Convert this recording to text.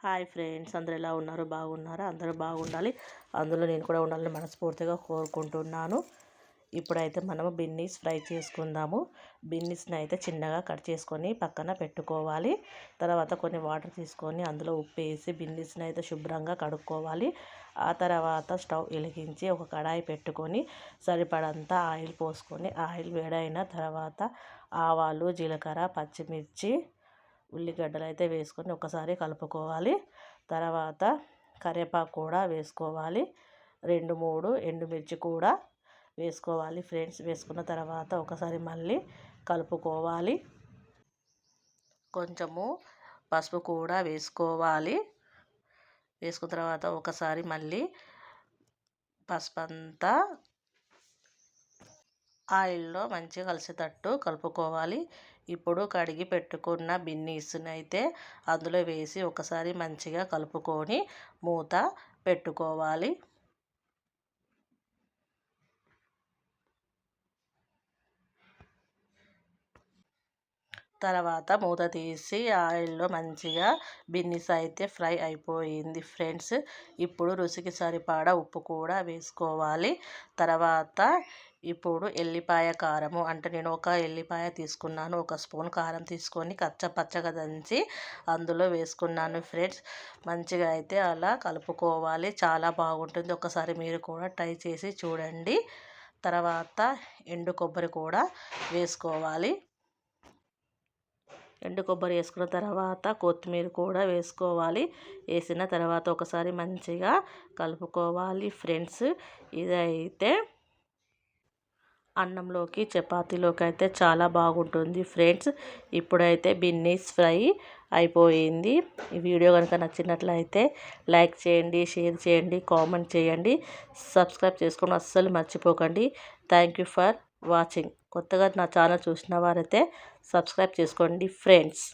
Hi friends, అందరూ ఎలా ఉన్నారు? బాగున్నారా? అందరూ బాగుండాలి, అందులో నేను కూడా ఉండాలని మనస్ఫూర్తిగా కోరుకుంటున్నాను. ఇప్పుడైతే మనము బిన్నీస్ ఫ్రై చేసుకుందాము. బిన్నీస్ని అయితే చిన్నగా కట్ చేసుకొని పక్కన పెట్టుకోవాలి. తర్వాత కొన్ని వాటర్ తీసుకొని అందులో ఉప్పు వేసి బిన్నీస్ని అయితే శుభ్రంగా కడుక్కోవాలి. ఆ తర్వాత స్టవ్ వెలిగించి ఒక కడాయి పెట్టుకొని సరిపడంత ఆయిల్ పోసుకొని ఆయిల్ వేడైన తర్వాత ఆవాలు, జీలకర్ర, పచ్చిమిర్చి, ఉల్లిగడ్డలు అయితే వేసుకొని ఒకసారి కలుపుకోవాలి. తర్వాత కరివేపాకు కూడా వేసుకోవాలి. 2-3 ఎండుమిర్చి కూడా వేసుకోవాలి ఫ్రెండ్స్. వేసుకున్న తర్వాత ఒకసారి మళ్ళీ కలుపుకోవాలి. కొంచెము పసుపు కూడా వేసుకోవాలి. వేసుకున్న తర్వాత ఒకసారి మళ్ళీ పసుపు అంతా ఆయిల్లో మంచిగా కలిసేటట్టు కలుపుకోవాలి. ఇప్పుడు కడిగి పెట్టుకున్న బిన్నీస్ని అయితే అందులో వేసి ఒకసారి మంచిగా కలుపుకొని మూత పెట్టుకోవాలి. తర్వాత మూత తీసి ఆయిల్లో మంచిగా బిన్నీస్ అయితే ఫ్రై అయిపోయింది ఫ్రెండ్స్. ఇప్పుడు రుచికి సరిపడా ఉప్పు కూడా వేసుకోవాలి. తర్వాత ఇప్పుడు ఎల్లిపాయ కారము, అంటే నేను ఒక ఎల్లిపాయ తీసుకున్నాను. 1 స్పూన్ కారం తీసుకొని పచ్చగా దంచి అందులో వేసుకున్నాను ఫ్రెండ్స్. మంచిగా అయితే అలా కలుపుకోవాలి. చాలా బాగుంటుంది. ఒకసారి మీరు కూడా ట్రై చేసి చూడండి. తర్వాత ఎండు కొబ్బరి కూడా వేసుకోవాలి. ఎండు కొబ్బరి వేసుకున్న తర్వాత కొత్తిమీర కూడా వేసుకోవాలి. వేసిన తర్వాత ఒకసారి మంచిగా కలుపుకోవాలి ఫ్రెండ్స్. ఇదైతే అన్నంలోకి, చపాతీలోకి అయితే చాలా బాగుంటుంది ఫ్రెండ్స్. ఇప్పుడైతే బిన్నీస్ ఫ్రై అయిపోయింది. ఈ వీడియో కనుక నచ్చినట్లయితే లైక్ చేయండి, షేర్ చేయండి, కామెంట్ చేయండి, సబ్స్క్రైబ్ చేసుకోవడం అస్సలు మర్చిపోకండి. Thank you for watching. కొత్తగా నా ఛానల్ చూసిన వారైతే సబ్స్క్రైబ్ చేసుకోండి ఫ్రెండ్స్.